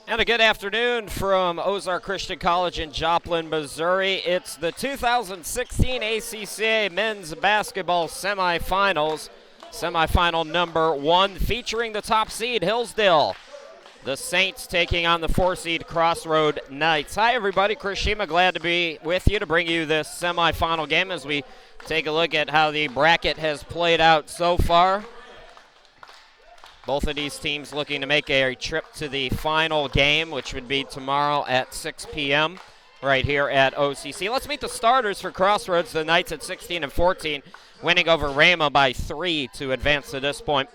And a good afternoon from Ozark Christian College in Joplin, Missouri. It's the 2016 ACCA Men's Basketball Semifinals. Semifinal number 1 featuring the top seed, Hillsdale. The Saints taking on the 4-seed Crossroads Knights. Hi, everybody. Chris Shima, glad to be with you to bring you this semifinal game as we take a look at how the bracket has played out so far. Both of these teams looking to make a trip to the final game, which would be tomorrow at 6 p.m. right here at OCC. Let's meet the starters for Crossroads. The Knights at 16 and 14, winning over Rama by 3 to advance to this point.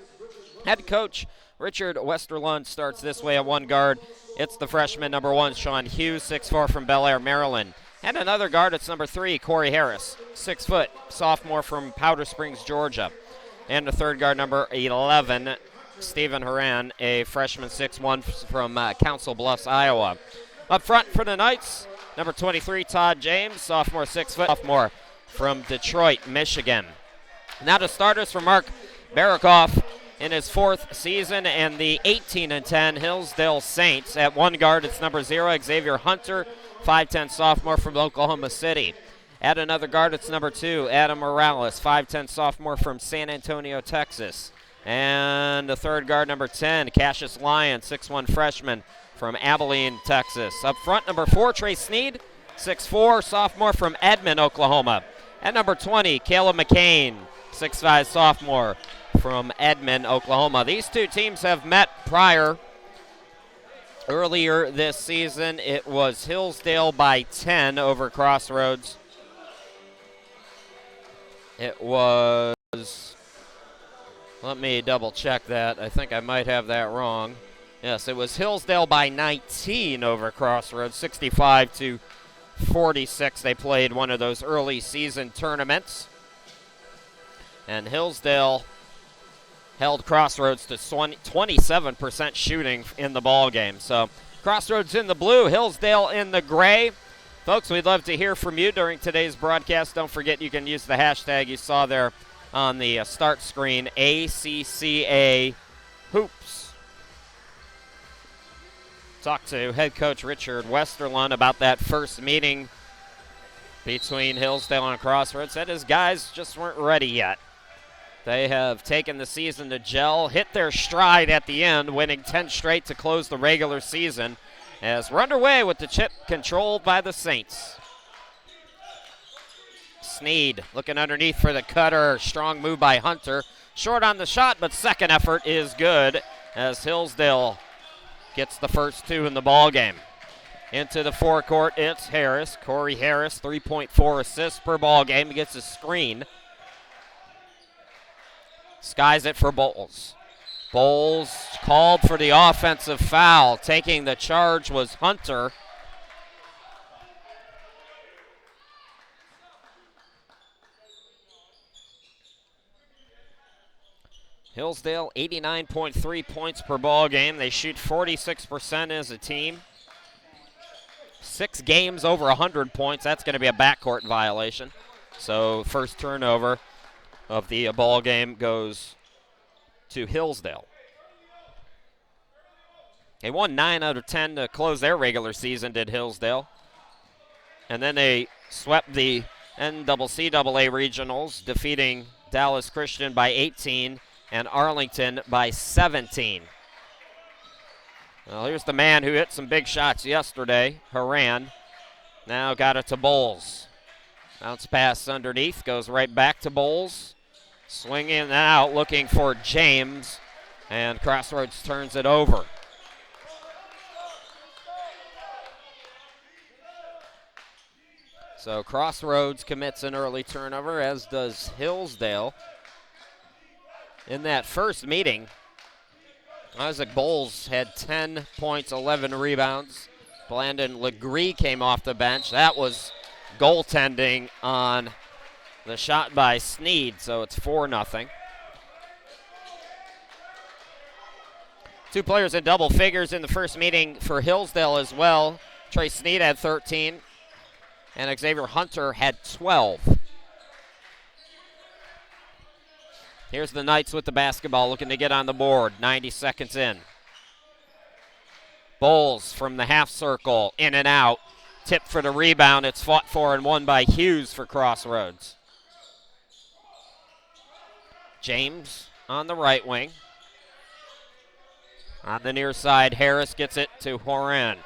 Head coach Richard Westerlund starts this way at one guard. It's the freshman number 1, Sean Hughes, 6'4", from Bel Air, Maryland. And another guard, it's number 3, Corey Harris, 6 foot, sophomore from Powder Springs, Georgia. And the third guard, number 11, Stephen Horan, a freshman, 6'1", from Council Bluffs, Iowa. Up front for the Knights, number 23, Todd James, sophomore, 6 foot, sophomore from Detroit, Michigan. Now the starters for Mark Barakoff in his 4th season and the 18 and 10 Hillsdale Saints. At one guard, it's number 0, Xavier Hunter, 5'10", sophomore from Oklahoma City. At another guard, it's number 2, Adam Morales, 5'10", sophomore from San Antonio, Texas. And the third guard, number 10, Cassius Lyon, 6'1", freshman from Abilene, Texas. Up front, number 4, Trey Sneed, 6'4", sophomore from Edmond, Oklahoma. At number 20, Caleb McCain, 6'5", sophomore from Edmond, Oklahoma. These two teams have met prior. Earlier this season, it was Hillsdale by 10 over Crossroads. It was... Let me double check that. I think I might have that wrong. Yes, it was Hillsdale by 19 over Crossroads, 65-46. They played one of those early season tournaments. And Hillsdale held Crossroads to 27% shooting in the ball game. So Crossroads in the blue, Hillsdale in the gray. Folks, we'd love to hear from you during today's broadcast. Don't forget you can use the hashtag you saw there on the start screen, ACCA Hoops. Talk to head coach Richard Westerlund about that first meeting between Hillsdale and Crossroads. Said his guys just weren't ready yet. They have taken the season to gel, hit their stride at the end, winning 10 straight to close the regular season, as we're underway with the chip controlled by the Saints. Sneed looking underneath for the cutter. Strong move by Hunter. Short on the shot, but second effort is good as Hillsdale gets the first 2 in the ball game. Into the forecourt, it's Harris. Corey Harris, 3.4 assists per ball game. He gets a screen. Skies it for Bowles. Bowles called for the offensive foul. Taking the charge was Hunter. Hillsdale, 89.3 points per ball game. They shoot 46% as a team. 6 games over 100 points. That's going to be a backcourt violation. So first turnover of the ball game goes to Hillsdale. They won 9 out of 10 to close their regular season, did Hillsdale. And then they swept the NCCAA regionals, defeating Dallas Christian by 18 and Arlington by 17. Well, here's the man who hit some big shots yesterday, Horan. Now got it to Bowles. Bounce pass underneath, goes right back to Bowles. Swinging out, looking for James, and Crossroads turns it over. So Crossroads commits an early turnover, as does Hillsdale. In that first meeting, Isaac Bowles had 10 points, 11 rebounds. Blandon Legree came off the bench. That was goaltending on the shot by Sneed, so it's 4-0. 2 players in double figures in the first meeting for Hillsdale as well. Trey Sneed had 13, and Xavier Hunter had 12. Here's the Knights with the basketball, looking to get on the board. 90 seconds in. Bowles from the half circle, in and out. Tip for the rebound. It's fought for and won by Hughes for Crossroads. James on the right wing. On the near side, Harris gets it to Horan.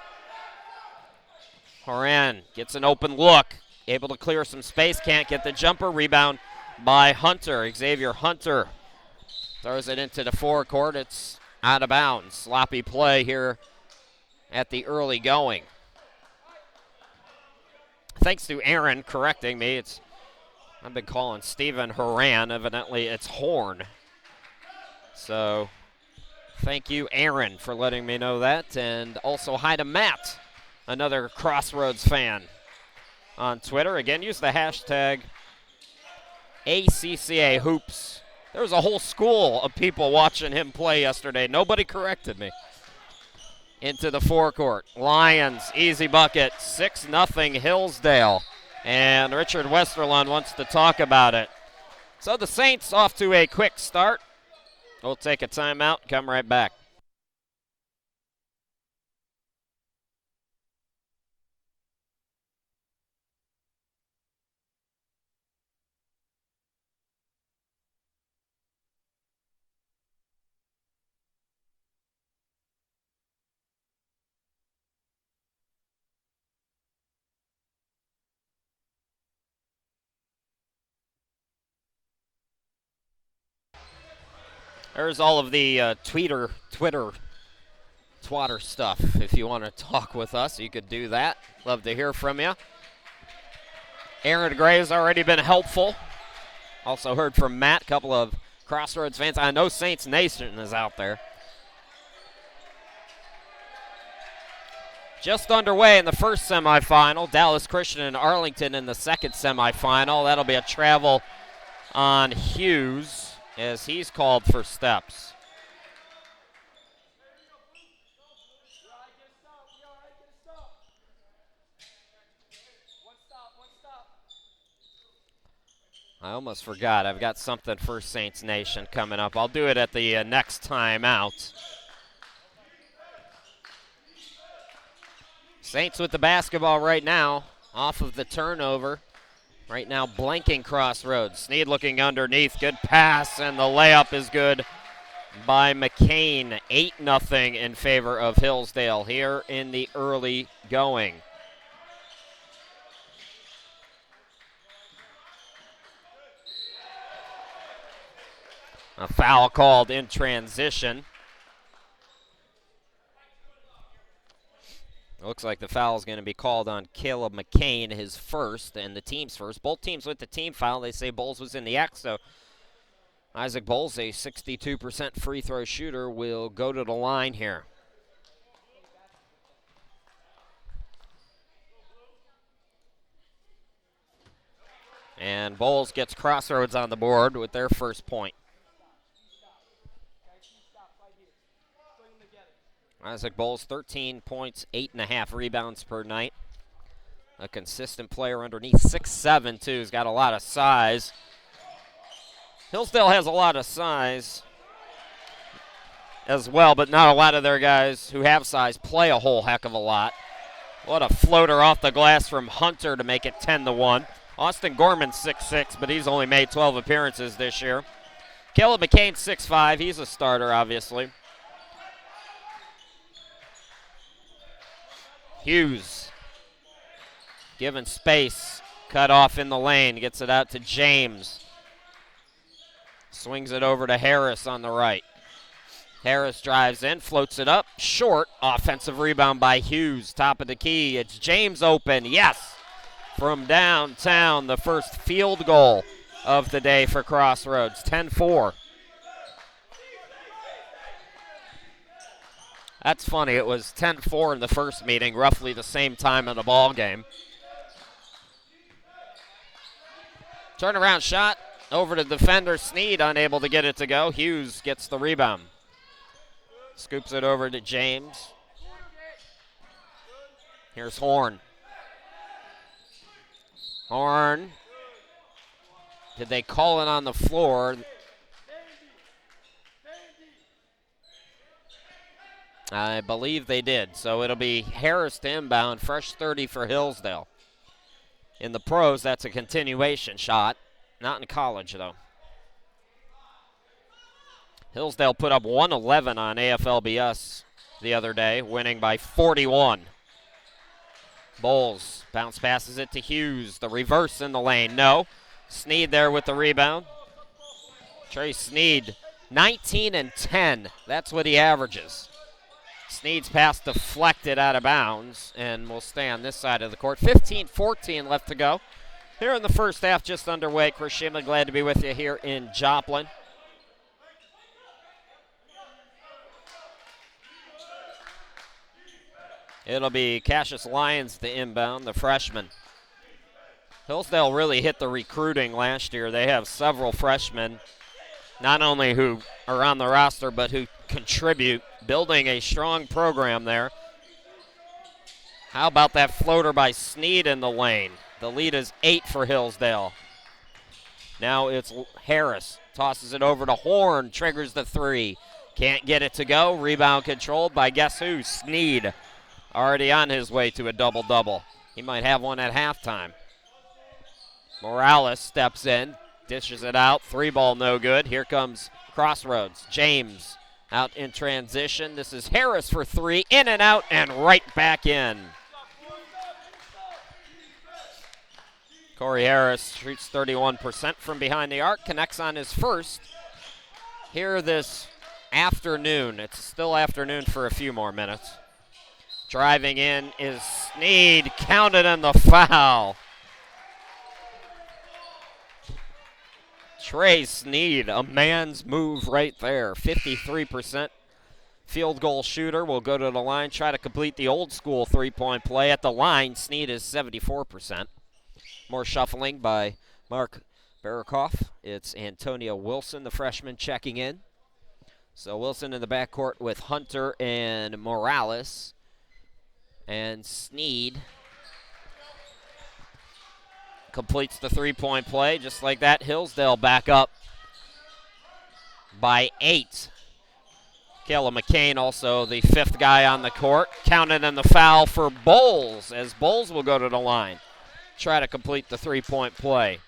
Horan gets an open look. Able to clear some space. Can't get the jumper. Rebound by Hunter. Xavier Hunter throws it into the forecourt. It's out of bounds. Sloppy play here at the early going. Thanks to Aaron correcting me. I've been calling Stephen Horan. Evidently, it's Horn. So thank you, Aaron, for letting me know that. And also hi to Matt, another Crossroads fan, on Twitter. Again, use the hashtag ACCA Hoops. There was a whole school of people watching him play yesterday. Nobody corrected me. Into the forecourt. Lions, easy bucket, 6-0 Hillsdale. And Richard Westerlund wants to talk about it. So the Saints off to a quick start. We'll take a timeout, come right back. There's all of the Twitter twatter stuff. If you want to talk with us, you could do that. Love to hear from you. Aaron Gray has already been helpful. Also heard from Matt, a couple of Crossroads fans. I know Saints Nation is out there. Just underway in the first semifinal. Dallas Christian and Arlington in the second semifinal. That'll be a travel on Hughes as he's called for steps. I almost forgot. I've got something for Saints Nation coming up. I'll do it at the next time out. Saints with the basketball right now, off of the turnover. Right now blanking Crossroads. Snead looking underneath. Good pass, and the layup is good by McCain. 8-0 in favor of Hillsdale here in the early going. A foul called in transition. Looks like the foul is going to be called on Caleb McCain, his first, and the team's first. Both teams with the team foul. They say Bowles was in the act, so Isaac Bowles, a 62% free throw shooter, will go to the line here. And Bowles gets Crossroads on the board with their first point. Isaac Bowles, 13 points, 8.5 rebounds per night. A consistent player underneath, 6'7", too. He's got a lot of size. Hillsdale has a lot of size as well, but not a lot of their guys who have size play a whole heck of a lot. What a floater off the glass from Hunter to make it 10-1. Austin Gorman, 6'6", but he's only made 12 appearances this year. Caleb McCain, 6'5". He's a starter, obviously. Hughes given space, cut off in the lane, gets it out to James. Swings it over to Harris on the right. Harris drives in, floats it up, short. Offensive rebound by Hughes, top of the key. It's James open, yes! From downtown, the first field goal of the day for Crossroads, 10-4. That's funny. It was 10-4 in the first meeting, roughly the same time in the ball game. Turnaround shot over to defender Snead, unable to get it to go. Hughes gets the rebound. Scoops it over to James. Here's Horn. Horn. Did they call it on the floor? I believe they did. So it'll be Harris to inbound, fresh 30 for Hillsdale. In the pros, that's a continuation shot. Not in college, though. Hillsdale put up 111 on AFLBS the other day, winning by 41. Bowles bounce passes it to Hughes. The reverse in the lane. No. Sneed there with the rebound. Trey Sneed, 19 and 10. That's what he averages. Sneed's pass deflected out of bounds and will stay on this side of the court. 15-14 left to go. Here in the first half, just underway. Chris Shimley, glad to be with you here in Joplin. It'll be Cassius Lyons to inbound, the freshman. Hillsdale really hit the recruiting last year. They have several freshmen, not only who are on the roster, but who contribute, building a strong program there. How about that floater by Sneed in the lane? The lead is 8 for Hillsdale. Now it's Harris. Tosses it over to Horn, triggers the three. Can't get it to go. Rebound controlled by guess who? Sneed. Already on his way to a double-double. He might have one at halftime. Morales steps in, dishes it out. Three ball no good. Here comes Crossroads. James out in transition. This is Harris for three. In and out and right back in. Corey Harris shoots 31% from behind the arc. Connects on his first here this afternoon. It's still afternoon for a few more minutes. Driving in is Sneed, counted on the foul. Trey Sneed, a man's move right there. 53% field goal shooter, will go to the line, try to complete the old school three-point play. At the line, Sneed is 74%. More shuffling by Mark Barakoff. It's Antonio Wilson, the freshman, checking in. So Wilson in the backcourt with Hunter and Morales. And Sneed completes the three-point play. Just like that, Hillsdale back up by 8. Caleb McCain also the fifth guy on the court. Counted in the foul for Bowles, as Bowles will go to the line. Try to complete the three-point play.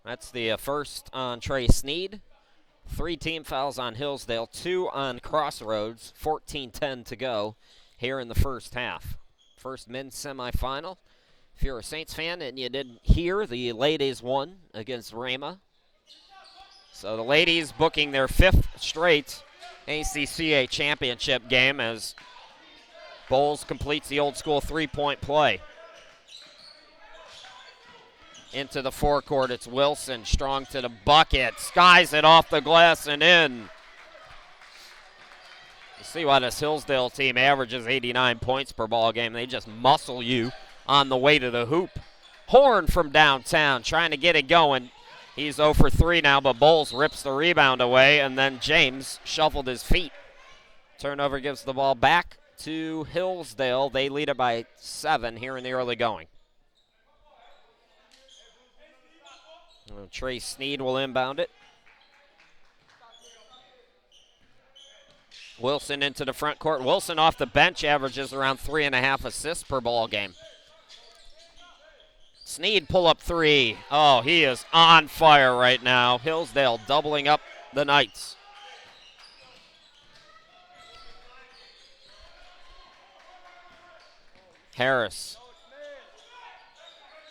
That's the first on Trey Sneed. 3 team fouls on Hillsdale, 2 on Crossroads, 14-10 to go here in the first half. First men's semifinal. If you're a Saints fan and you didn't hear, the ladies won against Rama. So the ladies booking their 5th straight ACCA championship game as Bowles completes the old school three-point play. Into the forecourt, it's Wilson, strong to the bucket, skies it off the glass and in. You see why this Hillsdale team averages 89 points per ball game. They just muscle you on the way to the hoop. Horn from downtown, trying to get it going. He's 0 for 3 now, but Bowles rips the rebound away, and then James shuffled his feet. Turnover gives the ball back to Hillsdale. They lead it by 7 here in the early going. Trey Sneed will inbound it. Wilson into the front court. Wilson off the bench averages around 3.5 assists per ball game. Sneed pull up 3. Oh, he is on fire right now. Hillsdale doubling up the Knights. Harris.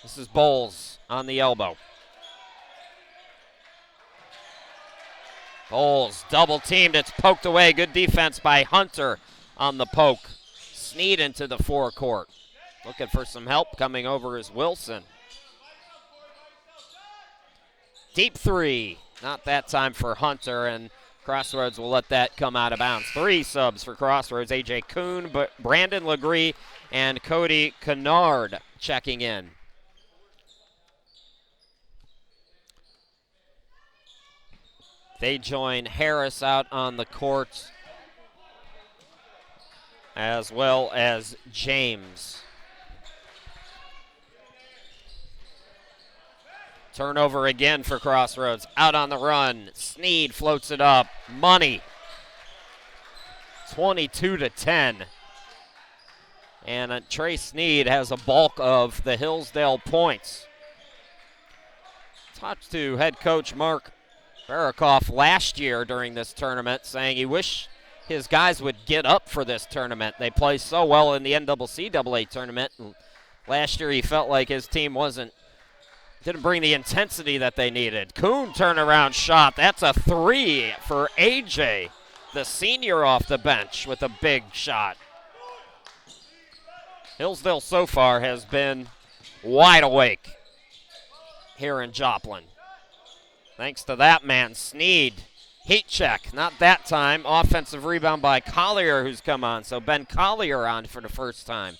This is Bowles on the elbow. Bowles double teamed. It's poked away. Good defense by Hunter on the poke. Sneed into the forecourt. Looking for some help. Coming over is Wilson. Deep 3. Not that time for Hunter, and Crossroads will let that come out of bounds. 3 subs for Crossroads. A.J. Kuhn, Brandon Legree, and Cody Kennard checking in. They join Harris out on the court, as well as James. Turnover again for Crossroads. Out on the run. Sneed floats it up. Money. 22-10. And Trey Sneed has a bulk of the Hillsdale points. Talked to head coach Mark Barakoff last year during this tournament, saying he wished his guys would get up for this tournament. They play so well in the NCCAA tournament. And last year he felt like his team didn't bring the intensity that they needed. Kuhn turnaround shot. That's a 3 for AJ, the senior off the bench with a big shot. Hillsdale so far has been wide awake here in Joplin. Thanks to that man, Sneed. Heat check, not that time. Offensive rebound by Collier, who's come on. So Ben Collier on for the first time.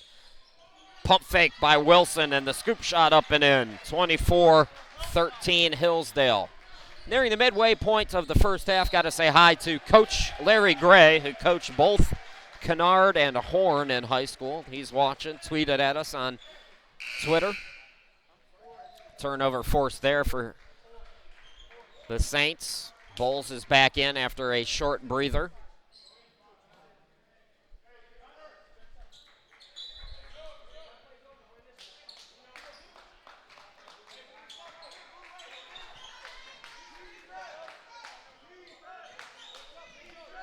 Pump fake by Wilson, and the scoop shot up and in. 24-13 Hillsdale. Nearing the midway point of the first half, got to say hi to Coach Larry Gray, who coached both Kennard and Horn in high school. He's watching, tweeted at us on Twitter. Turnover forced there for the Saints. Bowles is back in after a short breather.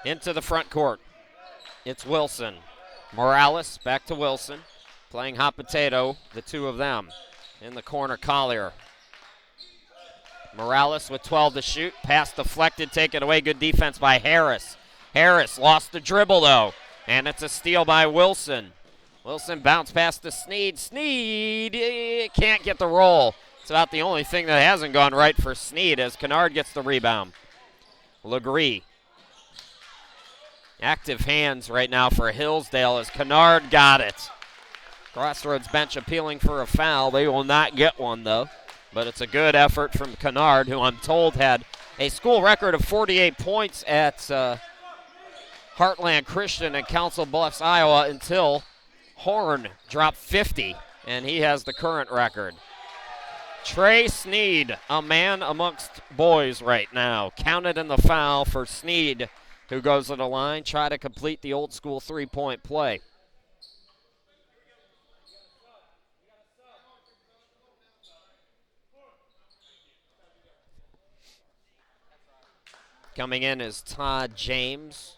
Into the front court. It's Wilson. Morales back to Wilson. Playing hot potato, the two of them. In the corner, Collier. Morales with 12 to shoot. Pass deflected, taken away. Good defense by Harris. Harris lost the dribble, though. And it's a steal by Wilson. Wilson bounced past to Sneed. Sneed can't get the roll. It's about the only thing that hasn't gone right for Sneed as Kennard gets the rebound. Legree. Active hands right now for Hillsdale as Kennard got it. Crossroads bench appealing for a foul. They will not get one, though. But it's a good effort from Kennard, who I'm told had a school record of 48 points at Heartland Christian in Council Bluffs, Iowa, until Horn dropped 50, and he has the current record. Trey Sneed, a man amongst boys right now. Counted in the foul for Sneed, who goes to the line, try to complete the old school three-point play. Coming in is Todd James.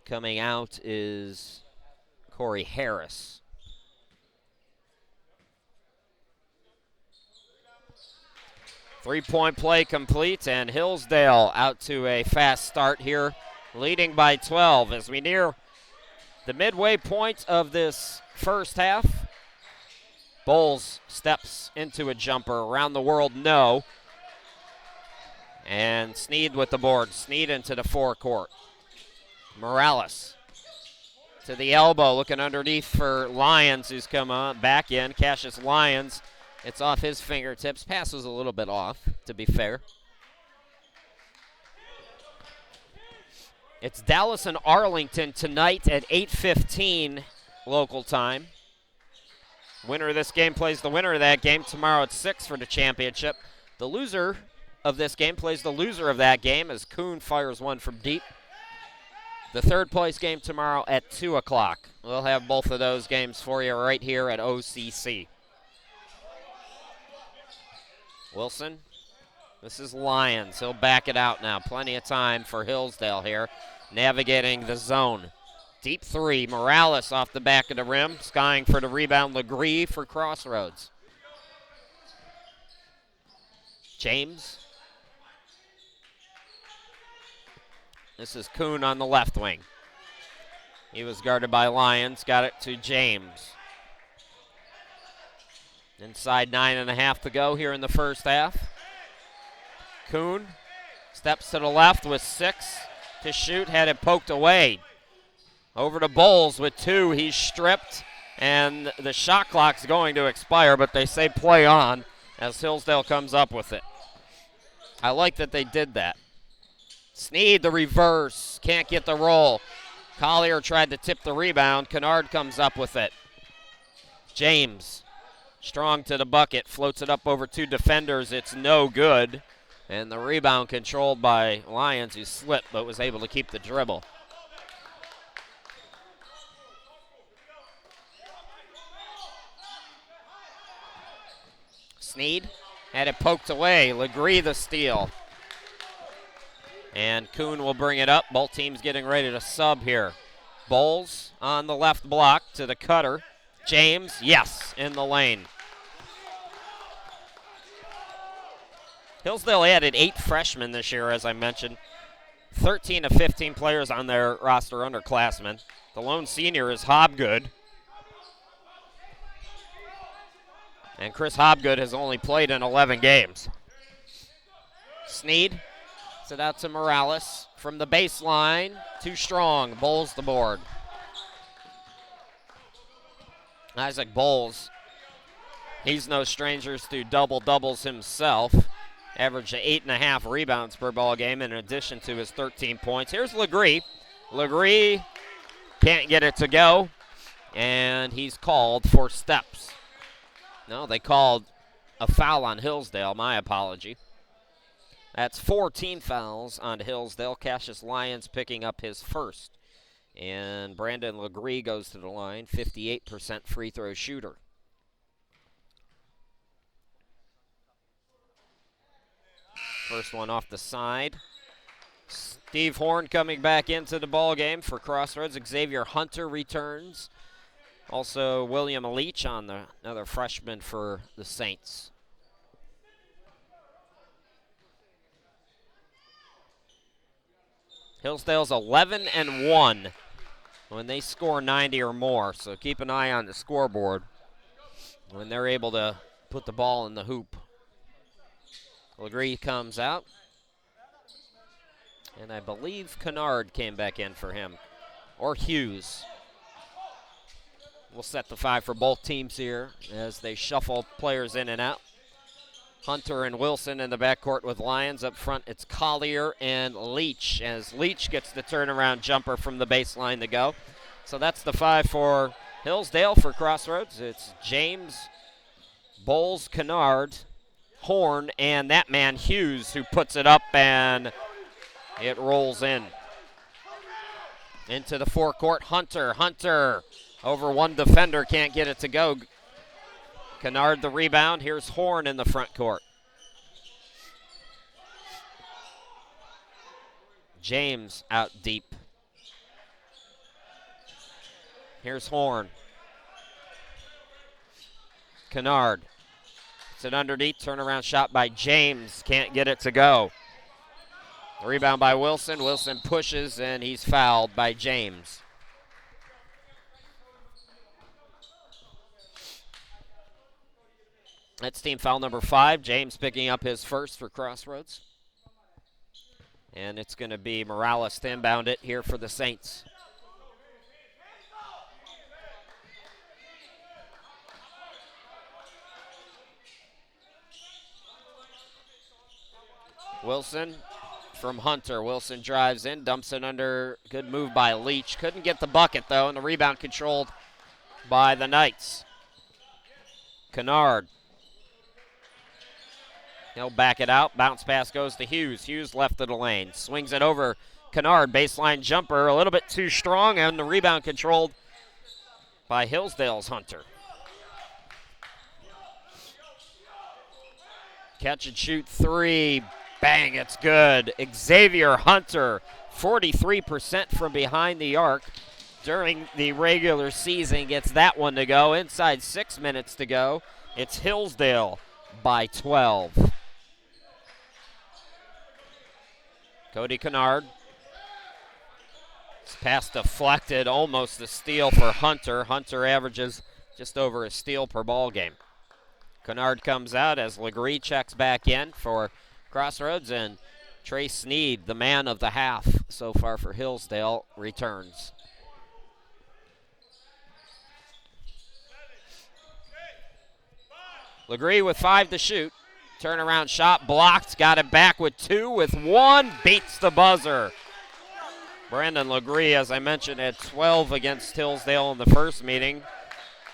Coming out is Corey Harris. Three-point play complete, and Hillsdale out to a fast start here, leading by 12 as we near the midway point of this first half. Bowles steps into a jumper. Around the world, no. And Sneed with the board. Sneed into the forecourt. Morales to the elbow, looking underneath for Lyons, who's come on back in. Cassius Lyons, it's off his fingertips. Pass was a little bit off, to be fair. It's Dallas and Arlington tonight at 8:15 local time. Winner of this game plays the winner of that game tomorrow at 6 for the championship. The loser of this game plays the loser of that game as Kuhn fires one from deep. The third place game tomorrow at 2 o'clock. We'll have both of those games for you right here at OCC. Wilson, this is Lyons. He'll back it out now. Plenty of time for Hillsdale here, navigating the zone. Deep three, Morales off the back of the rim, skying for the rebound, Legree for Crossroads. James. This is Kuhn on the left wing. He was guarded by Lyons, got it to James. Inside 9.5 to go here in the first half. Kuhn steps to the left with 6 to shoot, had it poked away. Over to Bowles with 2, he's stripped, and the shot clock's going to expire, but they say play on as Hillsdale comes up with it. I like that they did that. Sneed the reverse, can't get the roll. Collier tried to tip the rebound. Kennard comes up with it. James Strong to the bucket, floats it up over 2 defenders. It's no good. And the rebound controlled by Lyons, who slipped but was able to keep the dribble. Sneed had it poked away. Legree the steal. And Kuhn will bring it up. Both teams getting ready to sub here. Bowles on the left block to the cutter. James, yes, in the lane. Hillsdale added 8 freshmen this year, as I mentioned. 13 of 15 players on their roster underclassmen. The lone senior is Hobgood. And Chris Hobgood has only played in 11 games. Sneed, set out to Morales from the baseline. Too strong, Bowles the board. Isaac Bowles, he's no strangers to double-doubles himself. Averaged 8.5 rebounds per ball game in addition to his 13 points. Here's Legree. Legree can't get it to go, and he's called for steps. No, they called a foul on Hillsdale. My apology. That's 14 fouls on Hillsdale. Cassius Lyons picking up his first. And Brandon Legree goes to the line, 58% free throw shooter. First one off the side. Steve Horn coming back into the ball game for Crossroads. Xavier Hunter returns. Also William Leach on another freshman for the Saints. Hillsdale's 11-1 when they score 90 or more, so keep an eye on the scoreboard when they're able to put the ball in the hoop. Legree comes out, and I believe Kennard came back in for him, or Hughes. We'll set the 5 for both teams here as they shuffle players in and out. Hunter and Wilson in the backcourt with Lyons. Up front, it's Collier and Leach, as Leach gets the turnaround jumper from the baseline to go. So that's the 5 for Hillsdale. For Crossroads, it's James, Bowles, Kennard, Horn, and that man Hughes, who puts it up, and it rolls in. Into the forecourt, Hunter over one defender, can't get it to go. Kennard the rebound. Here's Horn in the front court. James out deep. Here's Horn. Kennard. It's an underneath turnaround shot by James. Can't get it to go. The rebound by Wilson. Wilson pushes, and he's fouled by James. That's team foul number 5. James picking up his first for Crossroads. And it's going to be Morales to inbound it here for the Saints. Wilson from Hunter. Wilson drives in, dumps it under. Good move by Leach. Couldn't get the bucket, though, and the rebound controlled by the Knights. Kennard. He'll back it out. Bounce pass goes to Hughes. Hughes left of the lane. Swings it over. Kennard, baseline jumper, a little bit too strong, and the rebound controlled by Hillsdale's Hunter. Catch and shoot 3. Bang, it's good. Xavier Hunter, 43% from behind the arc during the regular season, gets that one to go. Inside 6 minutes to go. It's Hillsdale by 12. Cody Kennard. This pass deflected, almost a steal for Hunter. Hunter averages just over a steal per ball game. Kennard comes out as Legree checks back in for Crossroads, and Trey Sneed, the man of the half so far for Hillsdale, returns. Legree with 5 to shoot. Turnaround shot blocked, got it back with 2, with 1, beats the buzzer. Brandon Legree, as I mentioned, had 12 against Hillsdale in the first meeting.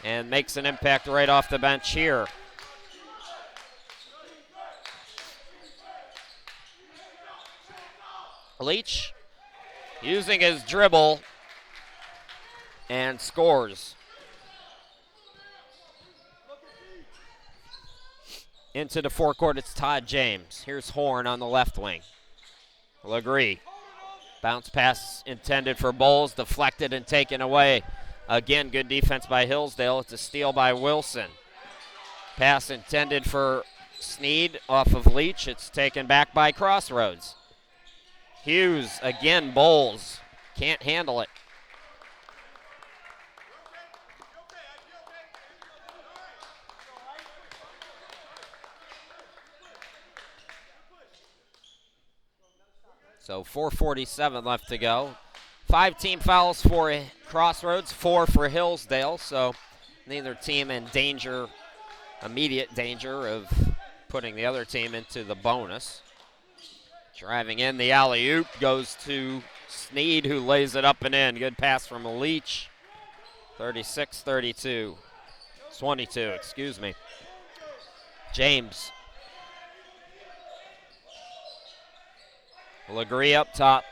and makes an impact right off the bench here. Leach using his dribble and scores. Into the forecourt, it's Todd James. Here's Horn on the left wing. Legree. Bounce pass intended for Bowles, deflected and taken away. Again, good defense by Hillsdale. It's a steal by Wilson. Pass intended for Sneed off of Leach. It's taken back by Crossroads. Hughes, again, Bowles. Can't handle it. So 4:47 left to go. 5 team fouls for Crossroads, 4 for Hillsdale. So neither team in danger, immediate danger of putting the other team into the bonus. Driving in the alley-oop goes to Sneed, who lays it up and in. Good pass from Leach. 36-32. 22, excuse me. James. Legree up top.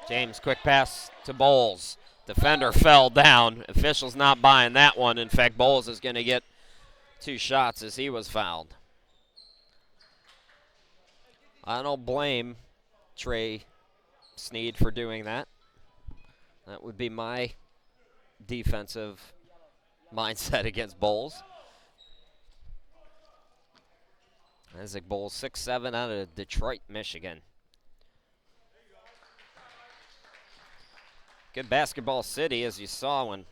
James, quick pass to Bowles. Defender fell down. Officials not buying that one. In fact, Bowles is going to get 2 shots as he was fouled. I don't blame Trey Sneed for doing that. That would be my defensive mindset against Bowles. Isaac Bowles, 6'7", out of Detroit, Michigan. Good basketball city, as you saw when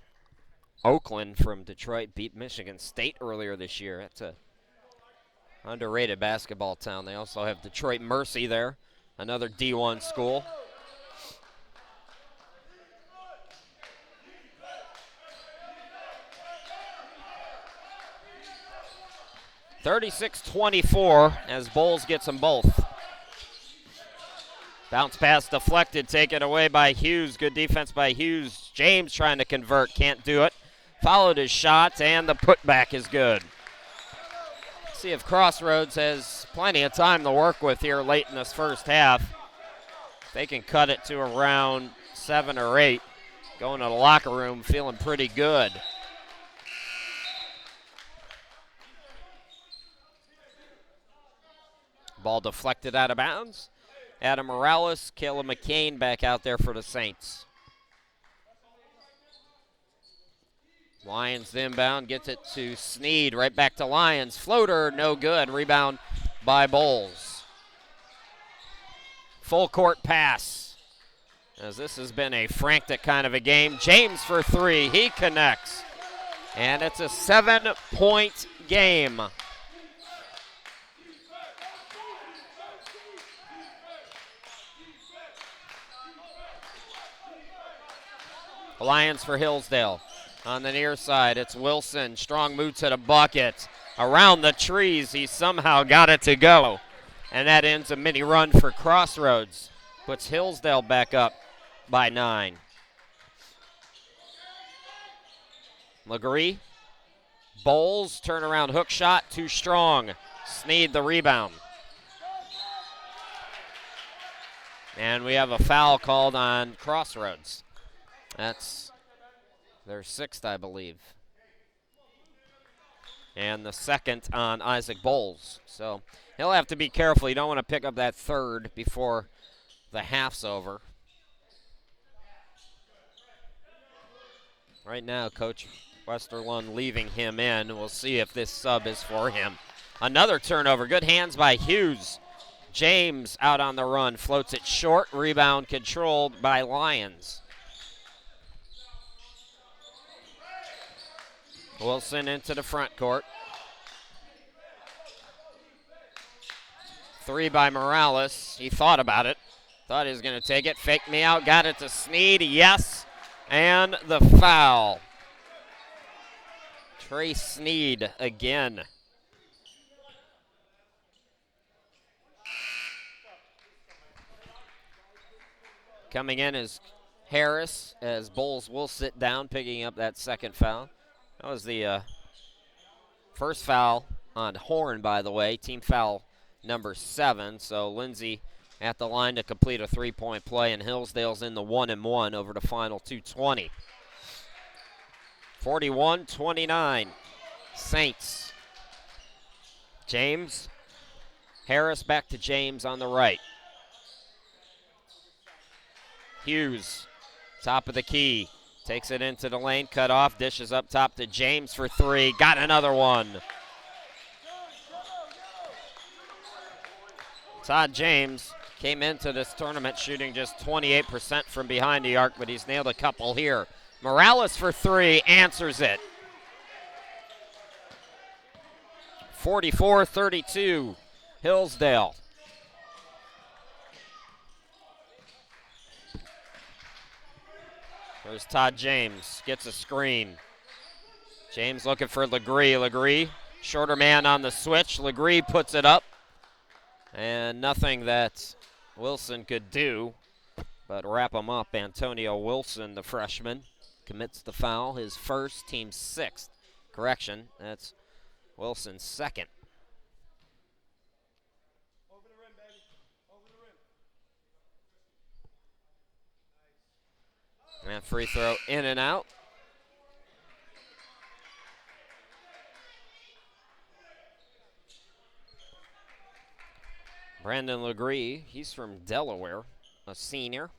Oakland from Detroit beat Michigan State earlier this year. That's a underrated basketball town. They also have Detroit Mercy there, another D1 school. (36-24) as Bowles gets them both. Bounce pass deflected, taken away by Hughes. Good defense by Hughes. James trying to convert, can't do it. Followed his shot, and the putback is good. See if Crossroads has plenty of time to work with here late in this first half. They can cut it to around 7 or 8. Going to the locker room feeling pretty good. Ball deflected out of bounds. Adam Morales, Caleb McCain back out there for the Saints. Lions inbound, gets it to Sneed, right back to Lions. Floater, no good. Rebound by Bowles. Full court pass. As this has been a frantic kind of a game. James for 3, he connects. And it's a 7-point game. Lions for Hillsdale. On the near side, it's Wilson. Strong move to the bucket. Around the trees, he somehow got it to go. And that ends a mini run for Crossroads. Puts Hillsdale back up by 9. Legree. Bowles, turnaround hook shot, too strong. Sneed the rebound. And we have a foul called on Crossroads. That's their 6th, I believe. And the 2nd on Isaac Bowles. So he'll have to be careful. You don't want to pick up that 3rd before the half's over. Right now, Coach Westerlund leaving him in. We'll see if this sub is for him. Another turnover. Good hands by Hughes. James out on the run. Floats it short. Rebound controlled by Lions. Wilson into the front court. 3 by Morales. He thought about it. Thought he was going to take it. Faked me out. Got it to Sneed. Yes. And the foul. Trey Sneed again. Coming in is Harris, as Bowles will sit down, picking up that second foul. That was the first foul on Horn, by the way, team foul number 7. So Lindsay at the line to complete a three-point play, and Hillsdale's in the 1-1 over the final 2:20. 41-29, Saints. James, Harris back to James on the right. Hughes, top of the key, takes it into the lane, cut off, dishes up top to James for 3, got another one. Todd James came into this tournament shooting just 28% from behind the arc, but he's nailed a couple here. Morales for 3, answers it. 44-32, Hillsdale. There's Todd James, gets a screen. James looking for Legree. Legree, shorter man on the switch. Legree puts it up. And nothing that Wilson could do but wrap him up. Antonio Wilson, the freshman, commits the foul, his first, team 6th. Correction, that's Wilson's second. Over the rim, baby. Over the rim. And free throw in and out. Brandon Legree, he's from Delaware, a senior.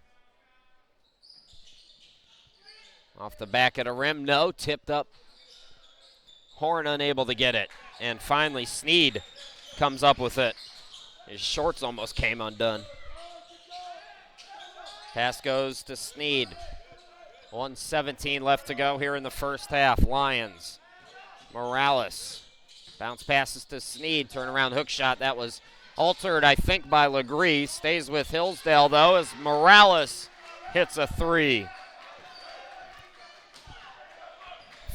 Off the back of the rim, no, tipped up. Horn unable to get it. And finally, Sneed comes up with it. His shorts almost came undone. Pass goes to Sneed. 1:17 left to go here in the first half. Lions. Morales. Bounce passes to Sneed. Turnaround hook shot. That was altered, I think, by Legree. Stays with Hillsdale, though, as Morales hits a 3.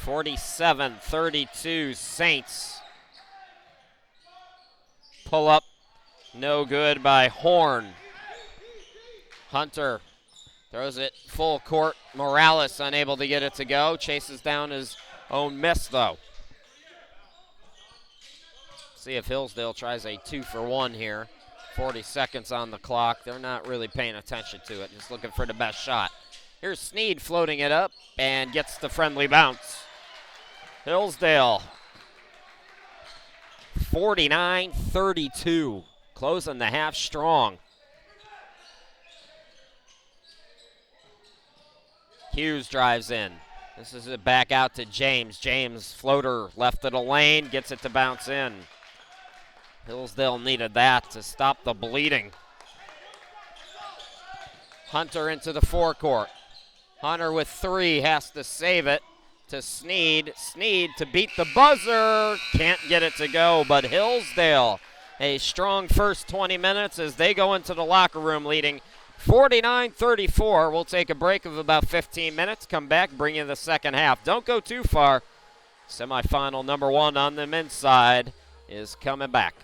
47-32, Saints. Pull up, no good by Horn. Hunter throws it full court. Morales unable to get it to go. Chases down his own miss, though. See if Hillsdale tries a 2-for-1 here. 40 seconds on the clock. They're not really paying attention to it, just looking for the best shot. Here's Sneed floating it up and gets the friendly bounce. Hillsdale, 49-32, closing the half strong. Hughes drives in. This is it back out to James. James, floater left of the lane, gets it to bounce in. Hillsdale needed that to stop the bleeding. Hunter into the forecourt. Hunter with 3, has to save it to Sneed. Sneed to beat the buzzer. Can't get it to go, but Hillsdale, a strong first 20 minutes as they go into the locker room leading 49-34. We'll take a break of about 15 minutes, come back, bring you the second half. Don't go too far. Semifinal number 1 on the men's side is coming back.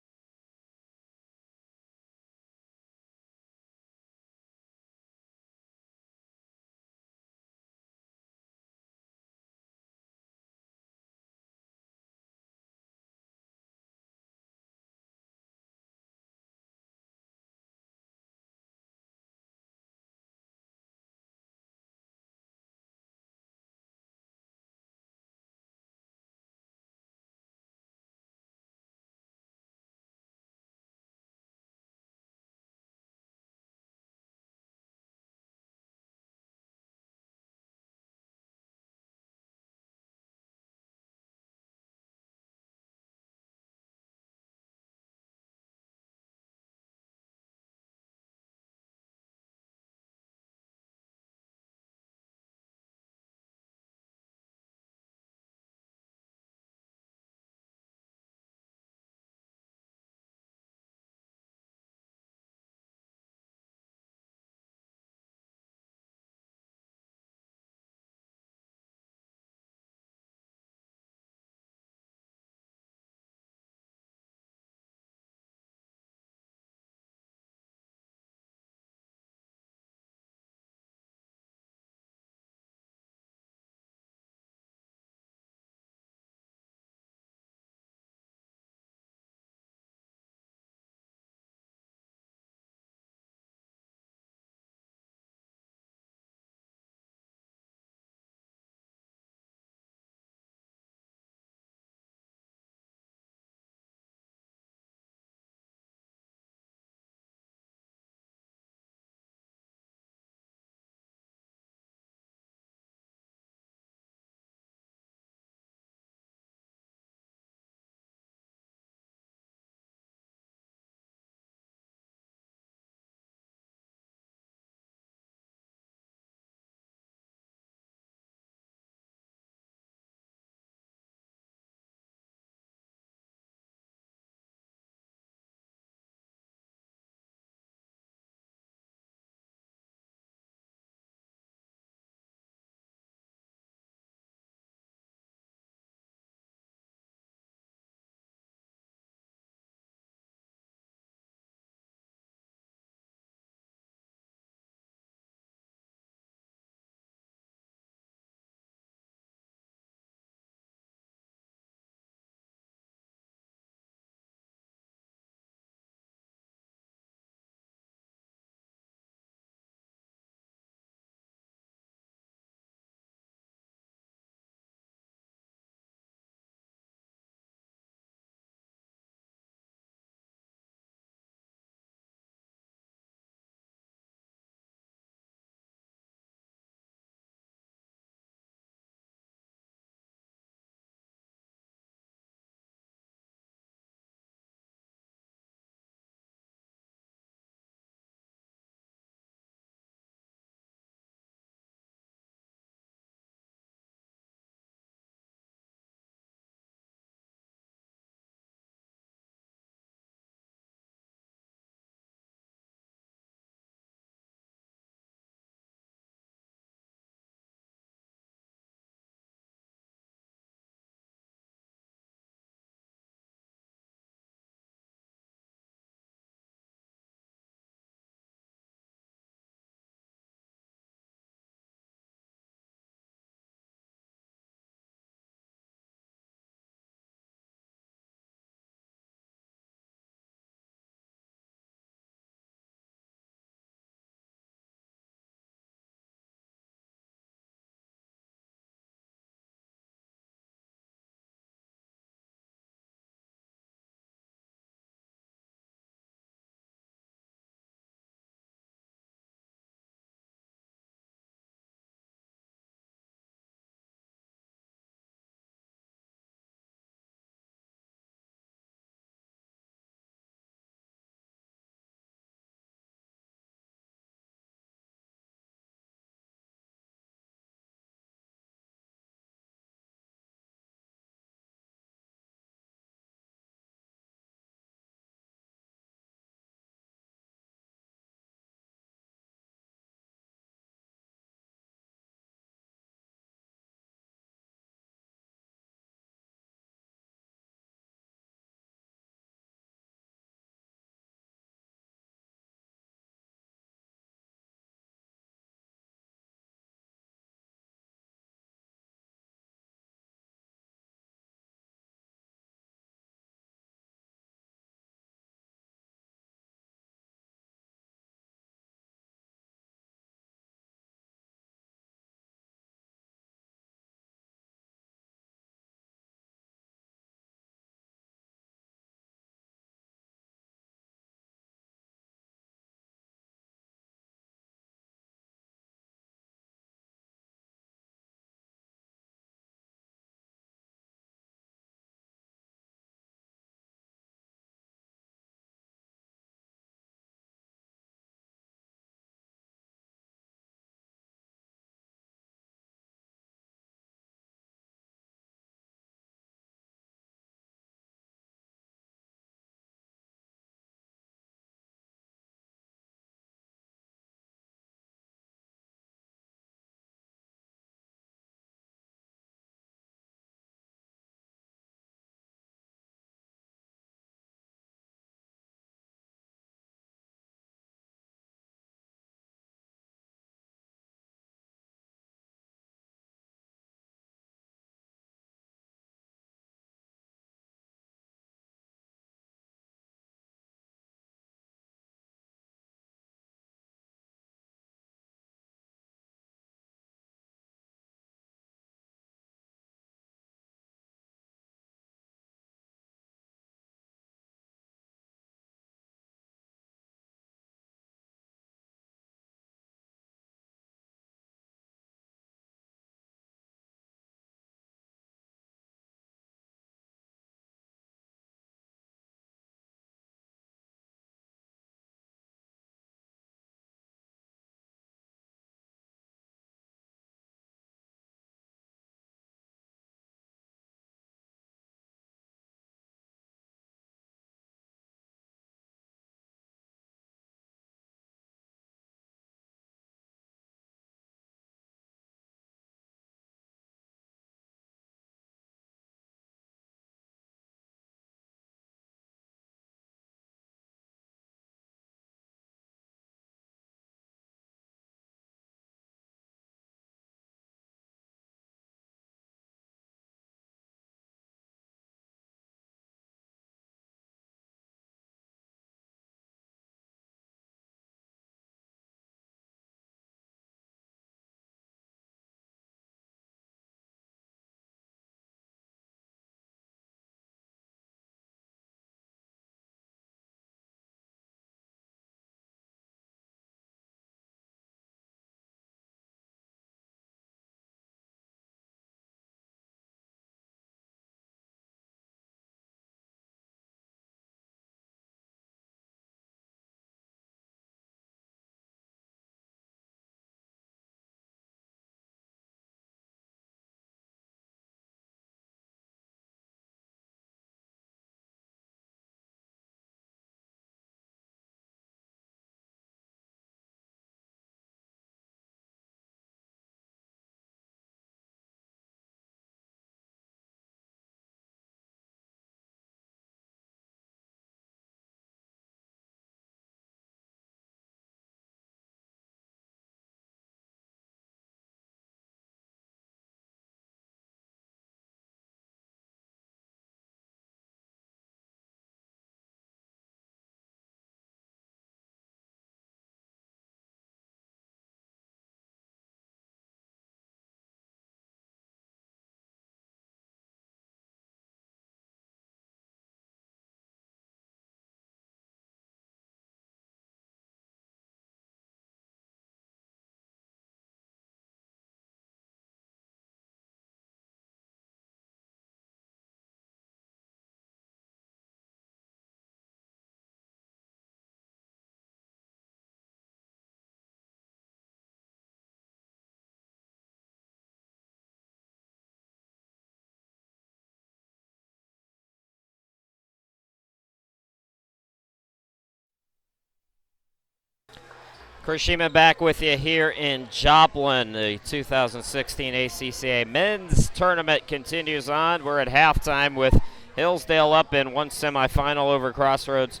Chris Sheeman back with you here in Joplin. The 2016 ACCA men's tournament continues on. We're at halftime with Hillsdale up in one semifinal over Crossroads.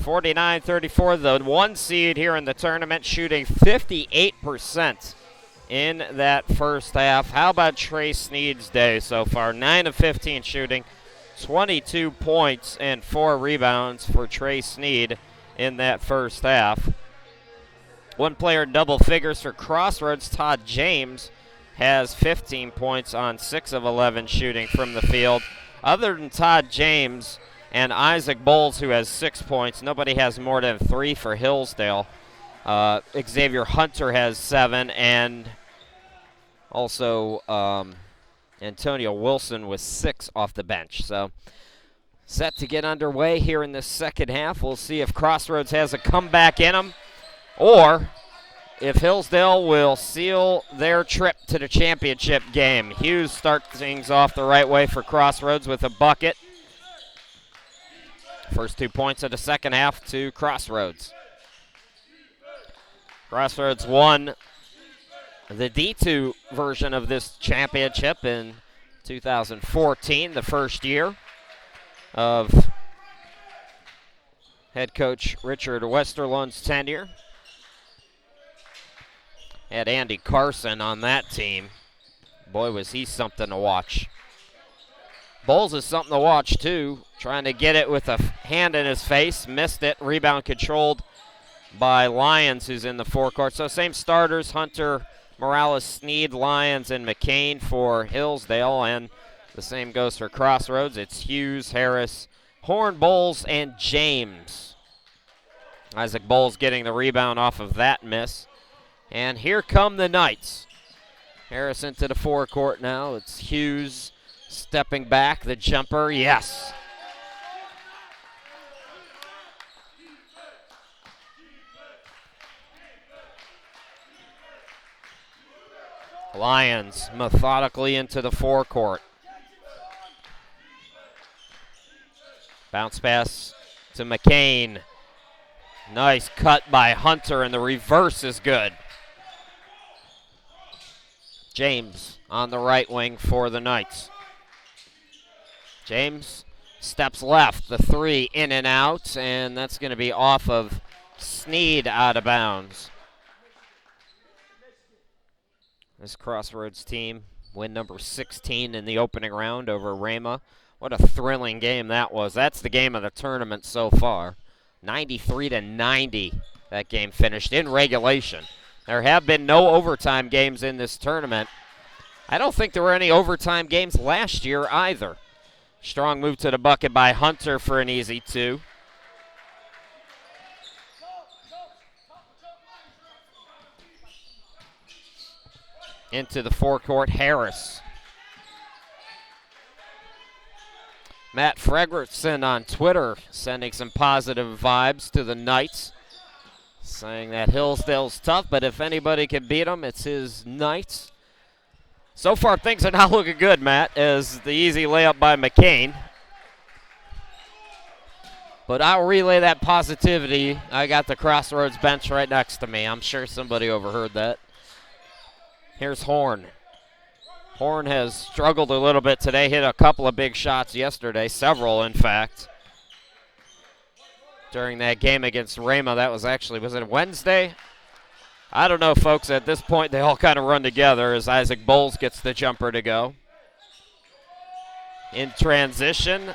49-34, the one seed here in the tournament, shooting 58% in that first half. How about Trey Sneed's day so far? 9 of 15 shooting, 22 points and 4 rebounds for Trey Sneed in that first half. One player in double figures for Crossroads, Todd James, has 15 points on 6 of 11 shooting from the field. Other than Todd James and Isaac Bowles, who has 6 points, nobody has more than 3 for Hillsdale. Xavier Hunter has 7, and also Antonio Wilson with 6 off the bench. So set to get underway here in the second half. We'll see if Crossroads has a comeback in them, or if Hillsdale will seal their trip to the championship game. Hughes starts things off the right way for Crossroads with a bucket. First 2 points of the second half to Crossroads. Crossroads won the D2 version of this championship in 2014, the first year of head coach Richard Westerlund's tenure. Had Andy Carson on that team. Boy, was he something to watch. Bowles is something to watch, too. Trying to get it with a hand in his face. Missed it. Rebound controlled by Lyons, who's in the forecourt. So same starters, Hunter, Morales, Sneed, Lyons, and McCain for Hillsdale. And the same goes for Crossroads. It's Hughes, Harris, Horn, Bowles, and James. Isaac Bowles getting the rebound off of that miss. And here come the Knights. Harris into the forecourt now. It's Hughes stepping back. The jumper, yes. Lyons methodically into the forecourt. Bounce pass to McCain. Nice cut by Hunter, and the reverse is good. James on the right wing for the Knights. James steps left, the 3 in and out, and that's going to be off of Sneed out of bounds. This Crossroads team win number 16 in the opening round over Rama. What a thrilling game that was. That's the game of the tournament so far. 93-90 that game finished in regulation. There have been no overtime games in this tournament. I don't think there were any overtime games last year either. Strong move to the bucket by Hunter for an easy 2. Into the forecourt, Harris. Matt Fredrickson on Twitter sending some positive vibes to the Knights, saying that Hillsdale's tough, but if anybody can beat them, it's his Knights. So far, things are not looking good, Matt, as the easy layup by McCain. But I'll relay that positivity. I got the Crossroads bench right next to me. I'm sure somebody overheard that. Here's Horn. Horn has struggled a little bit today, hit a couple of big shots yesterday, several in fact. During that game against Rama, that was it Wednesday? I don't know, folks. At this point, they all kind of run together as Isaac Bowles gets the jumper to go. In transition,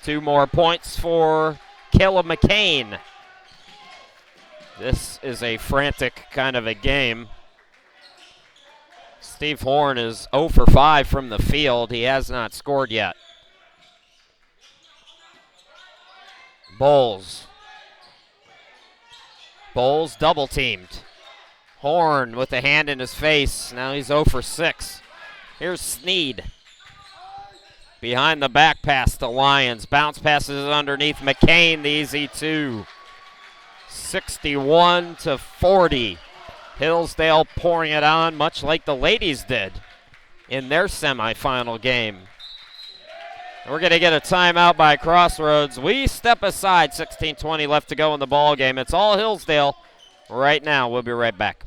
2 more points for Caleb McCain. This is a frantic kind of a game. Steve Horn is 0 for 5 from the field. He has not scored yet. Bowles double teamed. Horn with a hand in his face. Now he's 0 for 6. Here's Sneed. Behind the back pass to Lyons. Bounce passes it underneath McCain, the easy 2. 61-40. Hillsdale pouring it on, much like the ladies did in their semifinal game. We're going to get a timeout by Crossroads. We step aside, 16:20 left to go in the ball game. It's all Hillsdale right now. We'll be right back.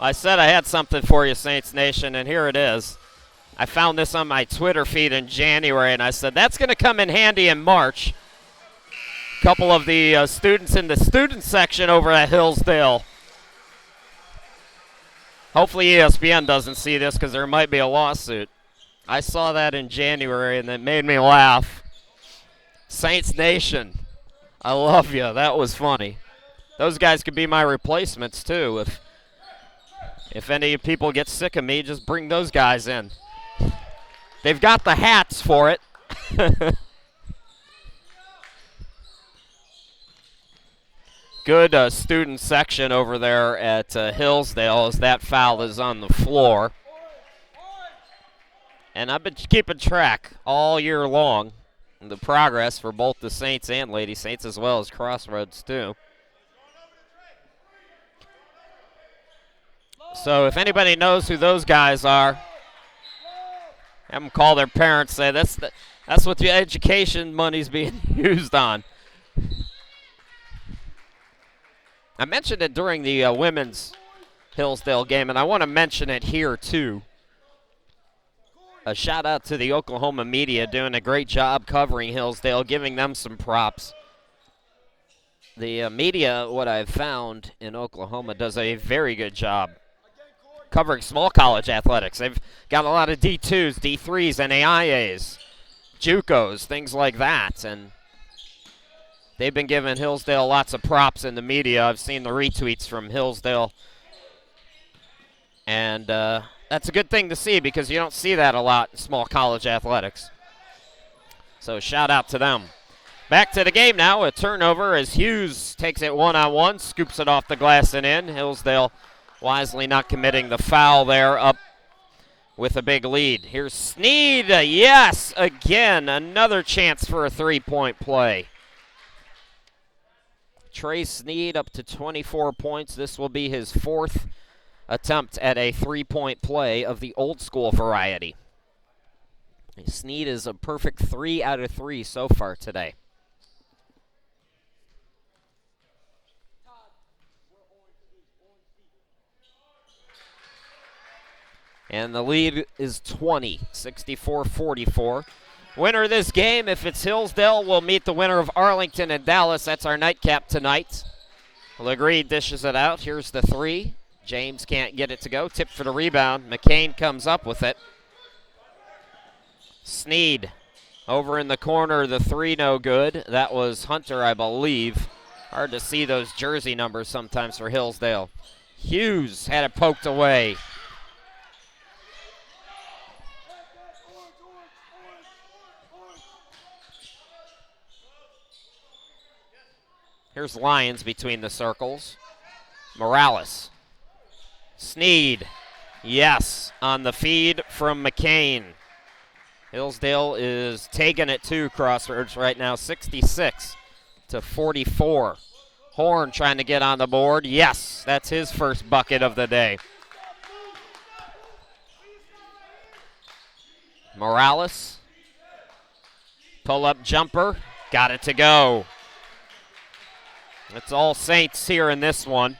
I said I had something for you, Saints Nation, and here it is. I found this on my Twitter feed in January, and I said that's going to come in handy in March. A couple of the students in the student section over at Hillsdale. Hopefully ESPN doesn't see this because there might be a lawsuit. I saw that in January, and it made me laugh. Saints Nation, I love you. That was funny. Those guys could be my replacements, too. If any people get sick of me, just bring those guys in. They've got the hats for it. Good student section over there at Hillsdale as that foul is on the floor. And I've been keeping track all year long of the progress for both the Saints and Lady Saints, as well as Crossroads, too. So if anybody knows who those guys are, have them call their parents, say that's what the education money's being used on. I mentioned it during the women's Hillsdale game, and I want to mention it here, too. A shout out to the Oklahoma media doing a great job covering Hillsdale, giving them some props. The media, what I've found in Oklahoma, does a very good job covering small college athletics. They've got a lot of D2s, D3s, NAIAs, JUCOs, things like that. And they've been giving Hillsdale lots of props in the media. I've seen the retweets from Hillsdale. And that's a good thing to see because you don't see that a lot in small college athletics. So shout out to them. Back to the game now. A turnover as Hughes takes it one-on-one, scoops it off the glass and in. Hillsdale wisely not committing the foul there, up with a big lead. Here's Sneed. Yes, again, another chance for a three-point play. Trey Sneed up to 24 points. This will be his fourth attempt at a three-point play of the old school variety. Sneed is a perfect 3 out of 3 so far today. And the lead is 20, 64-44. Winner of this game, if it's Hillsdale, will meet the winner of Arlington and Dallas. That's our nightcap tonight. Legree dishes it out. Here's the three. James can't get it to go. Tip for the rebound. McCain comes up with it. Sneed over in the corner. The three no good. That was Hunter, I believe. Hard to see those jersey numbers sometimes for Hillsdale. Hughes had it poked away. Here's Lyons between the circles. Morales. Sneed. Yes, on the feed from McCain. Hillsdale is taking it to Crossroads right now, 66-44. Horn trying to get on the board. Yes, that's his first bucket of the day. Morales. Pull-up jumper. Got it to go. It's all Saints here in this one.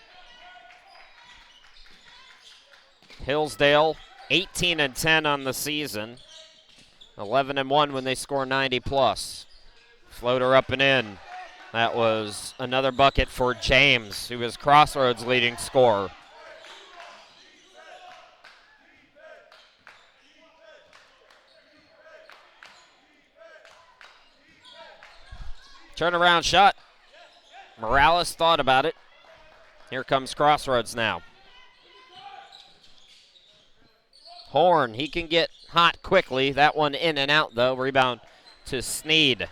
Hillsdale 18-10 on the season. 11-1 when they score 90 plus. Floater up and in. That was another bucket for James, who is Crossroads' leading scorer. Turnaround shot. Morales thought about it. Here comes Crossroads now. Horn, he can get hot quickly. That one in and out, though. Rebound to Sneed.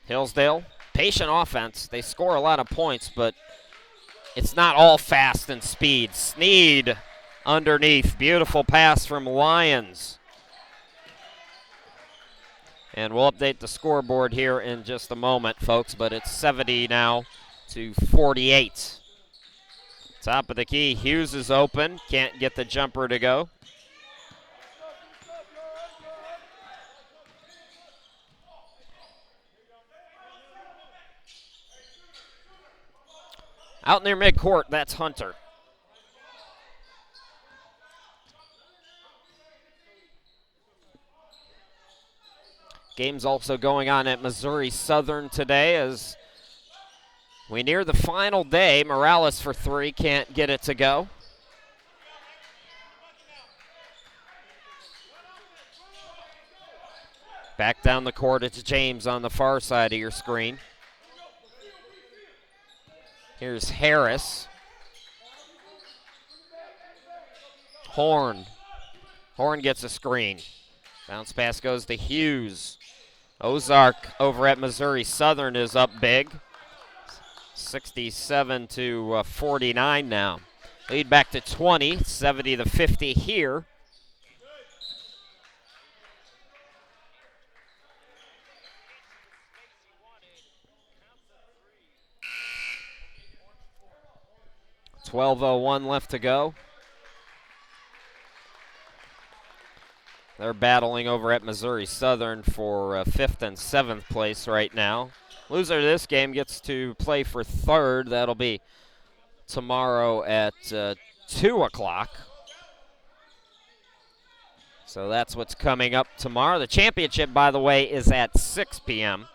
Hillsdale, patient offense. They score a lot of points, but it's not all fast and speed. Sneed underneath. Beautiful pass from Lyons. And we'll update the scoreboard here in just a moment, folks, but it's 70 now to 48. Top of the key, Hughes is open. Can't get the jumper to go. Out near midcourt, that's Hunter. Game's also going on at Missouri Southern today as we near the final day. Morales for three, can't get it to go. Back down the court, it's James on the far side of your screen. Here's Harris. Horn. Horn gets a screen. Bounce pass goes to Hughes. Ozark over at Missouri Southern is up big. 67 to 49 now. Lead back to 20, 70 to 50 here. .12:01 left to go. They're battling over at Missouri Southern for 5th and 7th place right now. Loser of this game gets to play for 3rd. That'll be tomorrow at 2 o'clock. So that's what's coming up tomorrow. The championship, by the way, is at 6 p.m.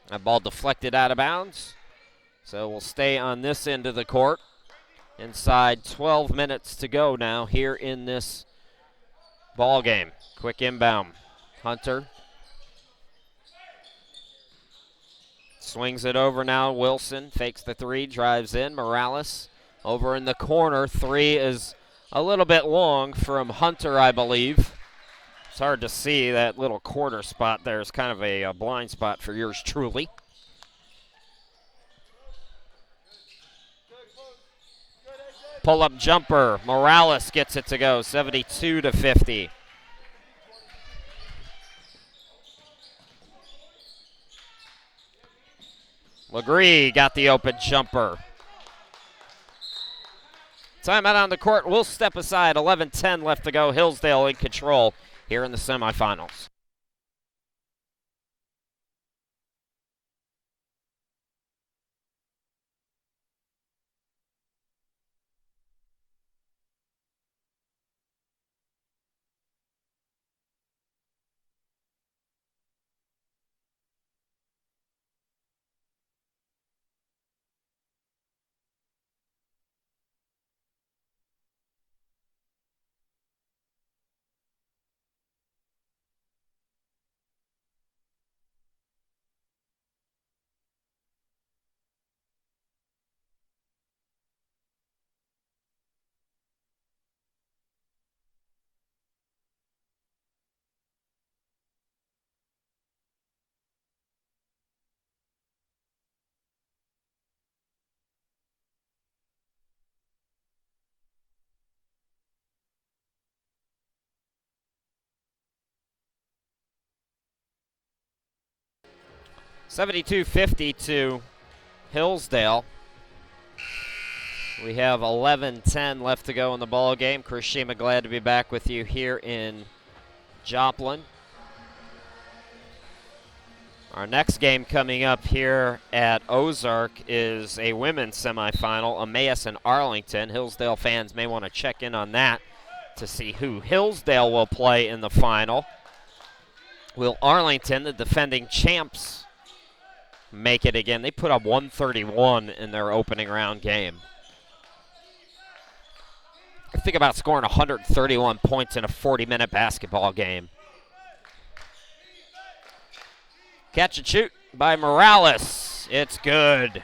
That ball deflected out of bounds. So we'll stay on this end of the court. Inside 12 minutes to go now here in this ball game. Quick inbound. Hunter swings it over now. Wilson fakes the three, drives in. Morales over in the corner. Three is a little bit long from Hunter, I believe. It's hard to see. That little corner spot there is kind of a blind spot for yours truly. Pull-up jumper. Morales gets it to go, 72 to 50. Legree got the open jumper. Timeout on the court. We'll step aside. 11:10 left to go. Hillsdale in control here in the semifinals. (72-50) to Hillsdale. We have 11:10 left to go in the ball game. Chris Shima, glad to be back with you here in Joplin. Our next game coming up here at Ozark is a women's semifinal, Emmaus and Arlington. Hillsdale fans may want to check in on that to see who Hillsdale will play in the final. Will Arlington, the defending champs, make it again. They put up 131 in their opening round game. Think about scoring 131 points in a 40-minute basketball game. Catch and shoot by Morales. It's good.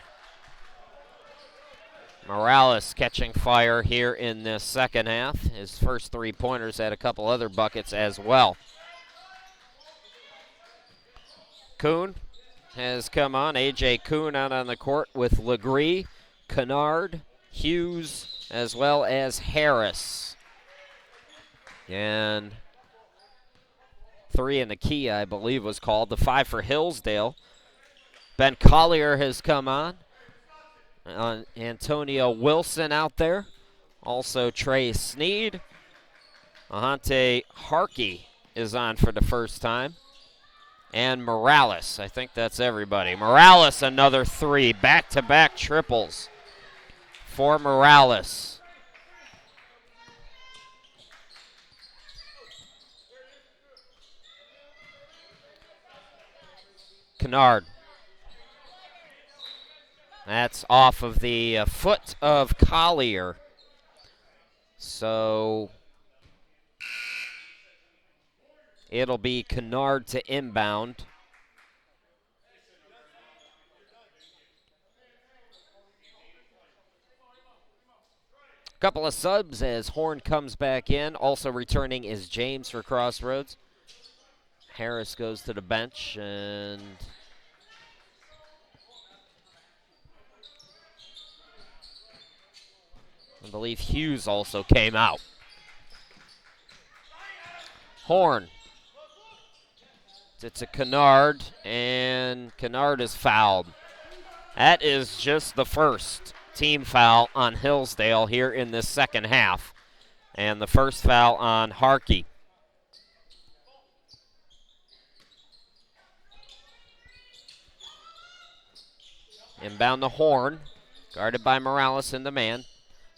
Morales catching fire here in the second half. His first three-pointers had a couple other buckets as well. Kuhn has come on. A.J. Kuhn out on the court with Legree, Kennard, Hughes, as well as Harris. And 3 in the key, I believe, was called. The 5 for Hillsdale. Ben Collier has come on. Antonio Wilson out there. Also Trey Sneed. Ahante Harkey is on for the first time. And Morales. I think that's everybody. Morales, another 3. Back-to-back triples for Morales. Kennard. That's off of the foot of Collier. So it'll be Kennard to inbound. Couple of subs as Horn comes back in. Also returning is James for Crossroads. Harris goes to the bench, and I believe Hughes also came out. Horn. It's a Kennard, and Kennard is fouled. That is just the first team foul on Hillsdale here in this second half, and the first foul on Harkey. Inbound to Horn, guarded by Morales in the man.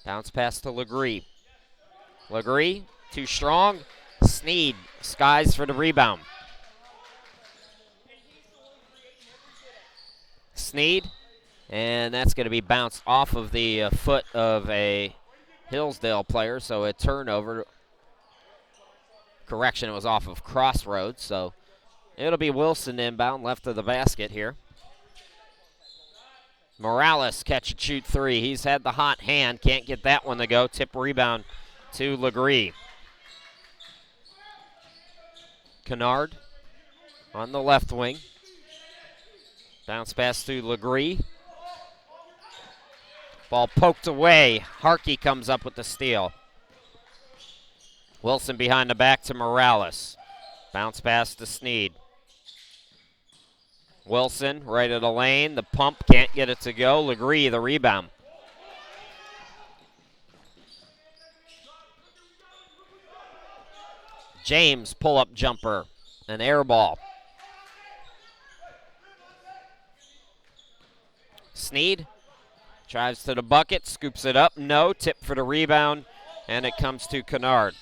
Bounce pass to Legree. Legree, too strong. Sneed skies for the rebound. Sneed, and that's going to be bounced off of the foot of a Hillsdale player, so a turnover. Correction, it was off of Crossroads, so it'll be Wilson inbound, left of the basket here. Morales catch and shoot 3. He's had the hot hand. Can't get that one to go. Tip rebound to Legree. Kennard on the left wing. Bounce pass to Legree. Ball poked away. Harkey comes up with the steal. Wilson behind the back to Morales. Bounce pass to Sneed. Wilson, right of the lane. The pump, can't get it to go. Legree, the rebound. James, pull-up jumper. An air ball. Sneed drives to the bucket, scoops it up. No, tip for the rebound, and it comes to Kennard.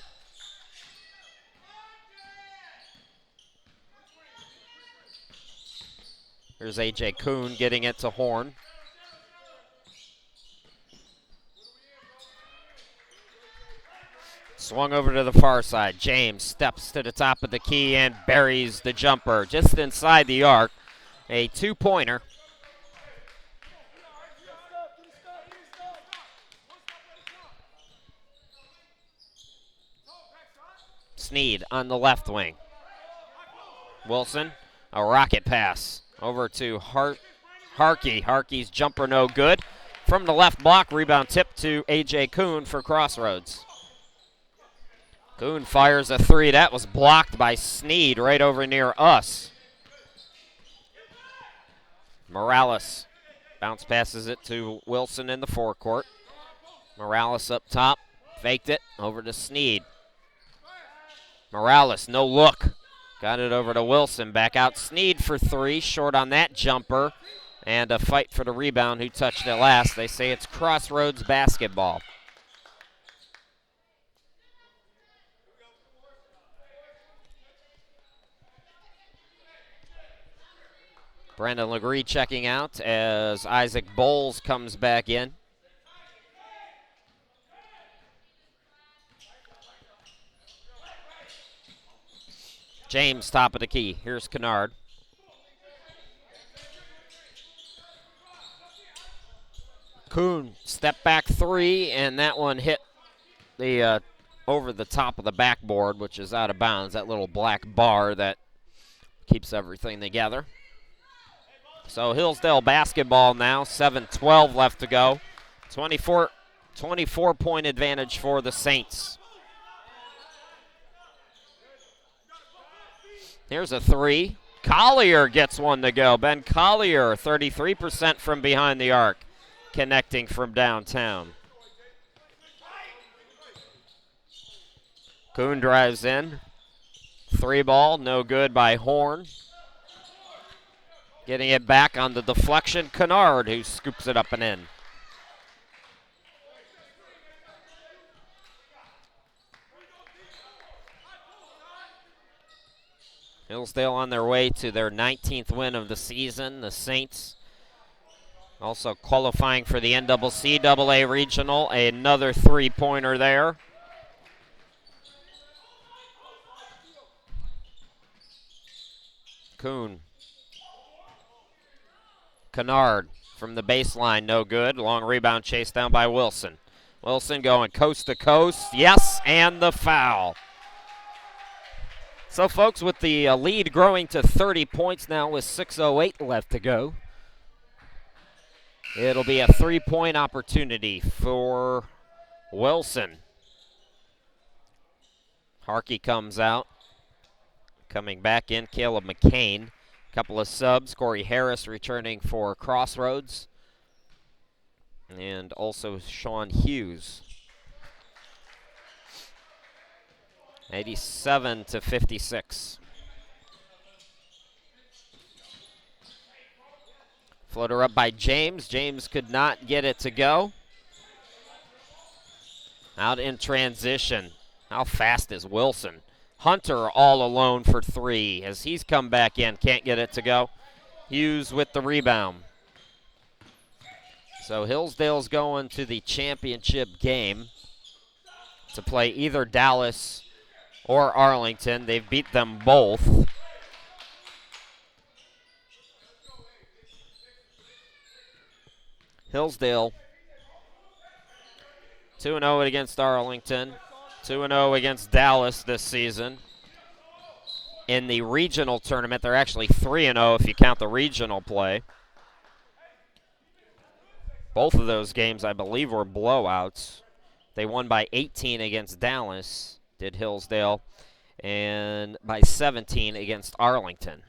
Here's A.J. Kuhn getting it to Horn. Swung over to the far side. James steps to the top of the key and buries the jumper just inside the arc. A two-pointer. Sneed on the left wing. Wilson, a rocket pass over to Harkey. Harkey's jumper no good. From the left block, rebound tip to A.J. Kuhn for Crossroads. Kuhn fires a 3. That was blocked by Sneed right over near us. Morales bounce passes it to Wilson in the forecourt. Morales up top, faked it over to Sneed. Morales, no look. Got it over to Wilson. Back out Sneed for 3. Short on that jumper. And a fight for the rebound. Who touched it last? They say it's Crossroads basketball. Brandon Legree checking out as Isaac Bowles comes back in. James top of the key. Here's Kennard. Kuhn step back three, and that one hit the over the top of the backboard, which is out of bounds. That little black bar that keeps everything together. So Hillsdale basketball now, 7:12 left to go. 24-point advantage for the Saints. Here's a three. Collier gets one to go. Ben Collier, 33% from behind the arc, connecting from downtown. Kuhn drives in. Three ball, no good by Horn. Getting it back on the deflection, Kennard, who scoops it up and in. Hillsdale on their way to their 19th win of the season. The Saints also qualifying for the NCCAA Regional. Another three-pointer there. Kuhn. Kennard from the baseline, no good. Long rebound chased down by Wilson. Wilson going coast to coast. Yes, and the foul. So, folks, with the lead growing to 30 points now with 6:08 left to go, it'll be a three-point opportunity for Wilson. Harkey comes out. Coming back in, Caleb McCain. Couple of subs. Corey Harris returning for Crossroads. And also Sean Hughes. 87-56. Floater up by James. James could not get it to go. Out in transition. How fast is Wilson? Hunter all alone for three as he's come back in. Can't get it to go. Hughes with the rebound. So Hillsdale's going to the championship game to play either Dallas or Arlington. They've beat them both. Hillsdale 2-0 against Arlington, 2-0 against Dallas this season. In the regional tournament, they're actually 3-0 if you count the regional play. Both of those games, I believe, were blowouts. They won by 18 against Dallas, did Hillsdale, and by 17 against Arlington.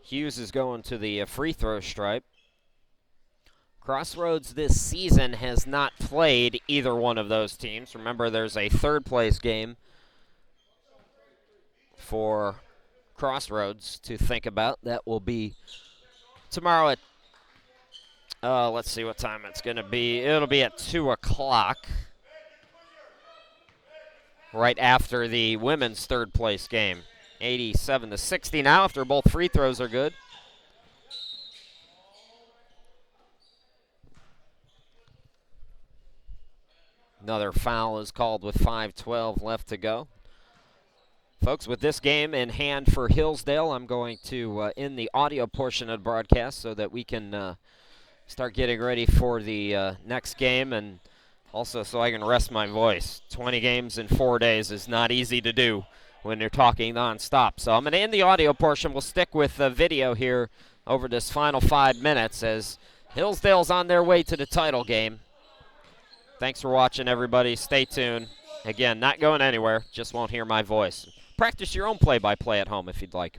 Hughes is going to the free throw stripe. Crossroads this season has not played either one of those teams. Remember, there's a third place game for Crossroads to think about. That will be tomorrow at, let's see what time it's going to be. It'll be at 2 o'clock, right after the women's third place game. 87-60 now after both free throws are good. Another foul is called with 5:12 left to go. Folks, with this game in hand for Hillsdale, I'm going to end the audio portion of the broadcast so that we can start getting ready for the next game, and also so I can rest my voice. 20 games in 4 days is not easy to do when you're talking nonstop. So I'm going to end the audio portion. We'll stick with the video here over this final 5 minutes as Hillsdale's on their way to the title game. Thanks for watching, everybody. Stay tuned. Again, not going anywhere. Just won't hear my voice. Practice your own play-by-play at home if you'd like.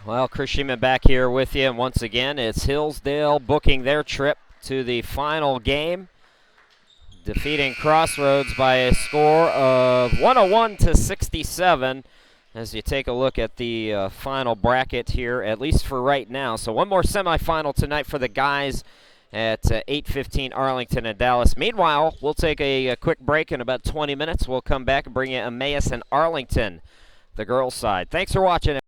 Well, Chris Sheeman back here with you, and once again, it's Hillsdale booking their trip to the final game, defeating Crossroads by a score of 101-67. As you take a look at the final bracket here, at least for right now. So one more semifinal tonight for the guys at 8:15 Arlington and Dallas. Meanwhile, we'll take a quick break in about 20 minutes. We'll come back and bring you Emmaus and Arlington, the girls' side. Thanks for watching.